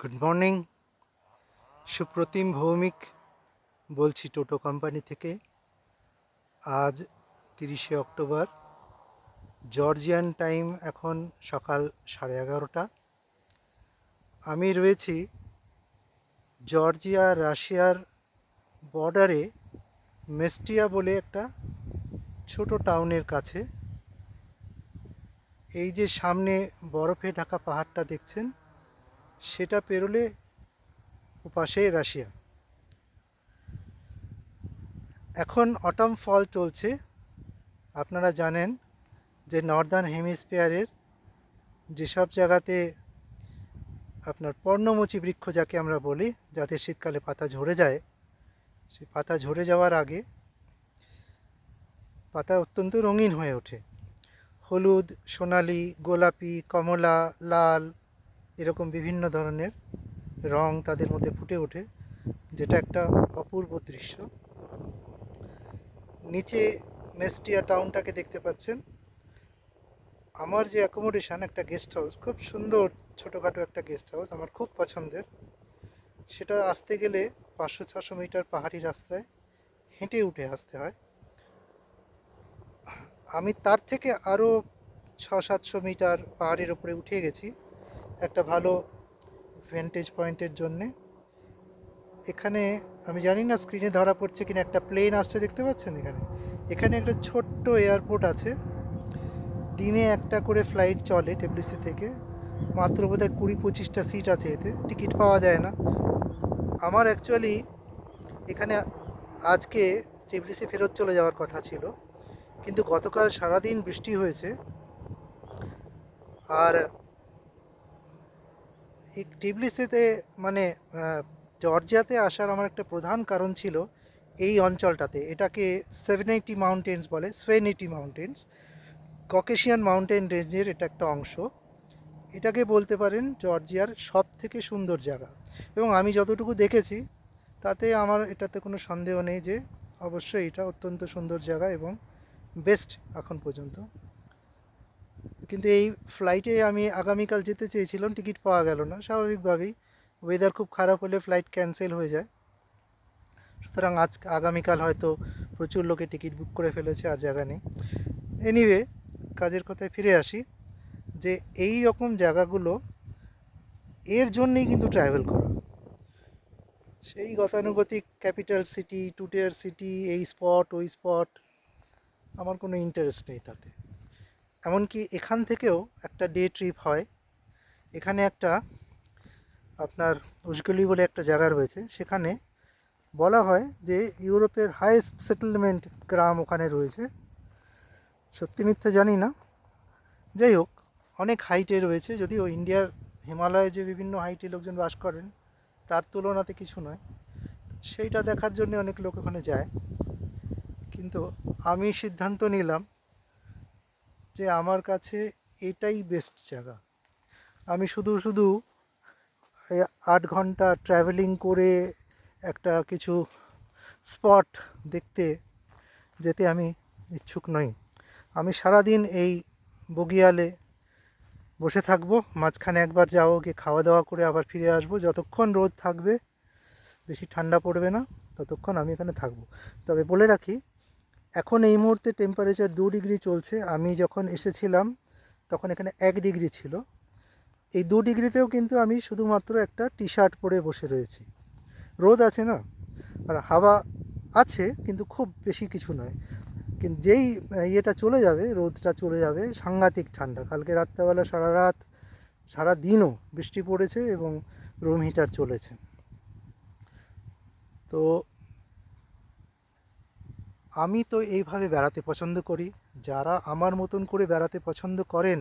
Good morning. Supratim Bhowmik বলছি টোটো company থেকে। আজ 30শে অক্টোবর, জর্জিয়ান টাইম এখন সকাল 11:30। আমি রয়েছি জর্জিয়া রাশিয়ার বর্ডারে মেস্টিয়া বলে একটা ছোট টাউনের কাছে। এই যে সামনে বরফে ঢাকা পাহাড়টা দেখছেন, সেটা পেরোলে ওপাশে রাশিয়া। এখন অটম ফল চলছে। আপনারা জানেন যে নর্দার্ন হেমিস্ফিয়ারের যেসব জায়গাতে আপনার পর্ণমোচী বৃক্ষ যাকে আমরা বলি, যাতে শীতকালে পাতা ঝরে যায়, সেই পাতা ঝরে যাওয়ার আগে পাতা অত্যন্ত রঙিন হয়ে ওঠে। হলুদ, সোনালি, গোলাপি, কমলা, লাল, এরকম বিভিন্ন ধরনের রং তাদের মধ্যে ফুটে ওঠে, যেটা একটা অপূর্ব দৃশ্য। নিচে মেস্টিয়া টাউনটাকে দেখতে পাচ্ছেন। আমার যে অ্যাকোমোডেশন, একটা গেস্ট হাউস, খুব সুন্দর ছোটোখাটো একটা গেস্ট হাউস, আমার খুব পছন্দের। সেটা আসতে গেলে 500-600 মিটার পাহাড়ি রাস্তায় হেঁটে উঠে আসতে হয়। আমি তার থেকে আরও 600-700 মিটার পাহাড়ের উপরে উঠে গেছি একটা ভালো ভ্যান্টেজ পয়েন্টের জন্যে। এখানে আমি জানি না স্ক্রিনে ধরা পড়ছে কিনা, একটা প্লেন আসছে দেখতে পাচ্ছেন এখানে। এখানে একটা ছোট্ট এয়ারপোর্ট আছে। দিনে একটা করে ফ্লাইট চলে টিবিলিসি থেকে। মাত্র বোধহয় 20-25টা সিট আছে, এতে টিকিট পাওয়া যায় না। আমার অ্যাকচুয়ালি এখানে আজকে টিবিলিসি ফেরত চলে যাওয়ার কথা ছিল, কিন্তু গতকাল সারাদিন বৃষ্টি হয়েছে। আর এই টিবিলিসিতে মানে জর্জিয়াতে আসার আমার একটা প্রধান কারণ ছিল এই অঞ্চলটাতে। এটাকে 780 মাউন্টেন্স বলে, সোয়েনিটি মাউন্টেন্স, ককেশিয়ান মাউন্টেন রেঞ্জের এটা একটা অংশ। এটাকে বলতে পারেন জর্জিয়ার সব থেকে সুন্দর জায়গা, এবং আমি যতটুকু দেখেছি তাতে আমার এটাতে কোনো সন্দেহ নেই যে অবশ্যই এটা অত্যন্ত সুন্দর জায়গা এবং বেস্ট এখন পর্যন্ত। কিন্তু এই ফ্লাইটে আমি আগামীকাল যেতে চেয়েছিলাম, টিকিট পাওয়া গেল না স্বাভাবিকভাবেই। ওয়েদার খুব খারাপ হলে ফ্লাইট ক্যান্সেল হয়ে যায়। সুতরাং আগামীকাল হয়তো প্রচুর লোকে টিকিট বুক করে ফেলেছে, আর জায়গা নেই। এনিওয়ে, কাজের কথায় ফিরে আসি, যে এই রকম জায়গাগুলো এর জন্যেই কিন্তু ট্রাভেল করা। সেই গতানুগতিক ক্যাপিটাল সিটি, টুটিয়ার সিটি, এই স্পট ওই স্পট, আমার কোনো ইন্টারেস্ট নেই তাতে। এমনকি এখান থেকেও একটা ডে ট্রিপ হয়। এখানে একটা আপনার উজগুলি বলে একটা জায়গা রয়েছে, সেখানে বলা হয় যে ইউরোপের হাইয়েস্ট সেটেলমেন্ট গ্রাম ওখানে রয়েছে। সত্যি মিথ্যে জানি না, যাই হোক, অনেক হাইটে রয়েছে। যদিও ইন্ডিয়ার হিমালয়ে যে বিভিন্ন হাইটে লোকজন বাস করেন, তার তুলনাতে কিছু নয়। সেইটা দেখার জন্য অনেক লোক ওখানে যায়। কিন্তু আমি সিদ্ধান্ত নিলাম যে আমার কাছে এটাই বেস্ট জায়গা। আমি শুধু শুধু 8 ঘন্টা ট্রাভেলিং করে একটা কিছু স্পট দেখতে যেতে আমি ইচ্ছুক নই। আমি সারাদিন এই বগিয়ালে বসে থাকবো, মাঝখানে একবার যাবো, গিয়ে খাওয়া দাওয়া করে আবার ফিরে আসবো। যতক্ষণ রোদ থাকবে, বেশি ঠান্ডা পড়বে না, ততক্ষণ আমি এখানে থাকবো। তবে বলে রাখি, এখন এই মুহূর্তে টেম্পারেচার 2 ডিগ্রি চলছে। আমি যখন এসেছিলাম তখন এখানে 1 ডিগ্রি ছিল। এই 2 ডিগ্রিতেও কিন্তু আমি শুধুমাত্র একটা টি শার্ট পরে বসে রয়েছি। রোদ আছে না, আর হাওয়া আছে, কিন্তু খুব বেশি কিছু নয়। কিন্তু যেই ইয়েটা চলে যাবে, রোদটা চলে যাবে, সাংঘাতিক ঠান্ডা। কালকে রাত্রেবেলা সারা রাত সারা দিনও বৃষ্টি পড়েছে এবং রুম হিটার চলেছে। তো আমি তো এইভাবে বেড়াতে পছন্দ করি। যারা আমার মতন করে বেড়াতে পছন্দ করেন,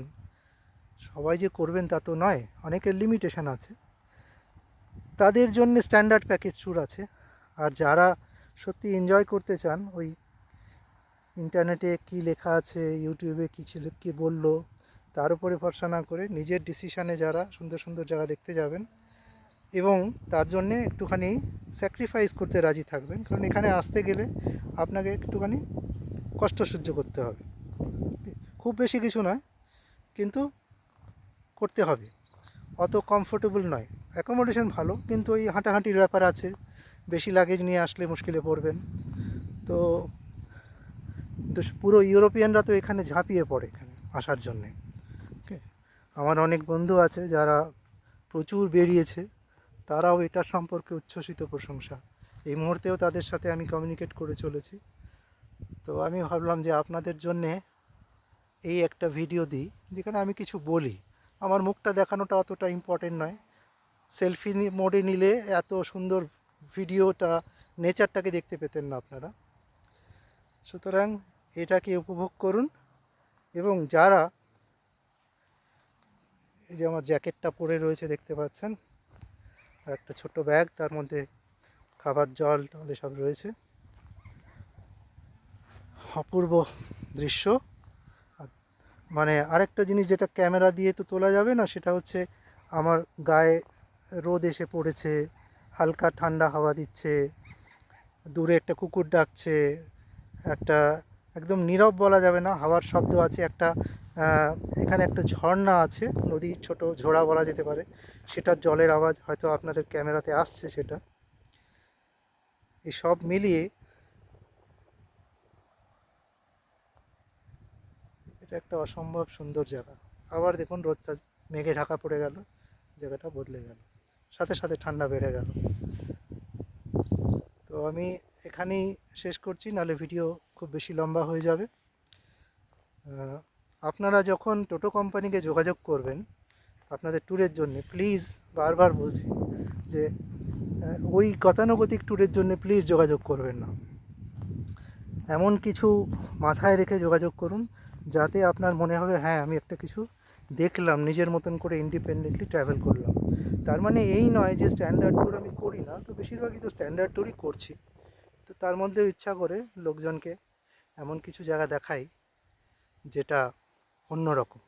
সবাই যে করবেন তা তো নয়, অনেকের লিমিটেশন আছে। তাদের জন্য স্ট্যান্ডার্ড প্যাকেজ ট্যুর আছে। আর যারা সত্যি এনজয় করতে চান, ওই ইন্টারনেটে কী লেখা আছে, ইউটিউবে কী ছিল, কী বললো, তার উপরে ভরসা না করে নিজের ডিসিশানে যারা সুন্দর সুন্দর জায়গা দেখতে যাবেন, এবং তার জন্যে একটুখানি স্যাক্রিফাইস করতে রাজি থাকবেন, কারণ এখানে আসতে গেলে আপনাকে একটুখানি কষ্ট সহ্য করতে হবে। খুব বেশি কিছু নয়, কিন্তু করতে হবে। অত কমফোর্টেবল নয়। অ্যাকোমোডেশন ভালো, কিন্তু ওই হাঁটাহাঁটির ব্যাপার আছে, বেশি লাগেজ নিয়ে আসলে মুশকিলে পড়বেন। তো তো পুরো ইউরোপিয়ানরা তো এখানে ঝাঁপিয়ে পড়ে এখানে আসার জন্যে। ওকে, আমার অনেক বন্ধু আছে যারা প্রচুর বেরিয়েছে, তারাও এটার সম্পর্কে উচ্ছ্বসিত প্রশংসা। এই মুহূর্তেও তাদের সাথে আমি কমিউনিকেট করে চলেছি। তো আমি ভাবলাম যে আপনাদের জন্যে এই একটা ভিডিও দিই, যেখানে আমি কিছু বলি। আমার মুখটা দেখানোটা অতটা ইম্পর্টেন্ট নয়, সেলফি মোডে নিলে এত সুন্দর ভিডিওটা, নেচারটাকে দেখতে পেতেন না আপনারা। সুতরাং এটাকে উপভোগ করুন। এবং যারা, এই যে আমার জ্যাকেটটা পরে রয়েছে দেখতে পাচ্ছেন, আর একটা ছোট্ট ব্যাগ, তার মধ্যে খাবার, জল টল সব রয়েছে। অপূর্ব দৃশ্য। মানে আরেকটা জিনিস যেটা ক্যামেরা দিয়ে তো তোলা যাবে না, সেটা হচ্ছে আমার গায়ে রোদ এসে পড়েছে, হালকা ঠান্ডা হাওয়া দিচ্ছে, দূরে একটা কুকুর ডাকছে, একটা একদম নীরব বলা যাবে না, হাওয়ার শব্দ আছে একটা। আহ, এখানে একটা ঝর্ণা আছে, নদী, ছোট ঝোড়া বলা যেতে পারে, সেটার জলের আওয়াজ হয়তো আপনাদের ক্যামেরাতে আসছে সেটা। এই সব মিলিয়ে এটা একটা অসম্ভব সুন্দর জায়গা। আবার দেখুন রোদটা মেঘে ঢাকা পড়ে গেল, জায়গাটা বদলে গেল, সাথে সাথে ঠান্ডা বেড়ে গেল। তো আমি এখানেই শেষ করছি, নাহলে ভিডিও খুব বেশি লম্বা হয়ে যাবে। আহ, আপনারা যখন টোটো কোম্পানিকে যোগাযোগ করবেন আপনাদের ট্যুরের জন্য, প্লিজ, বারবার বলছি যে ওই গতানুগতিক ট্যুরের জন্য প্লিজ যোগাযোগ করবেন না। এমন কিছু মাথায় রেখে যোগাযোগ করুন যাতে আপনার মনে হবে হ্যাঁ আমি একটা কিছু দেখলাম, নিজের মতন করে ইন্ডিপেন্ডেন্টলি ট্রাভেল করলাম। তার মানে এই নয় যে স্ট্যান্ডার্ড ট্যুর আমি করি না, তো বেশিরভাগই তো স্ট্যান্ডার্ড ট্যুরই করছি। তো তার মধ্যেও ইচ্ছা করে লোকজনকে এমন কিছু জায়গা দেখাই যেটা অন্যরকম।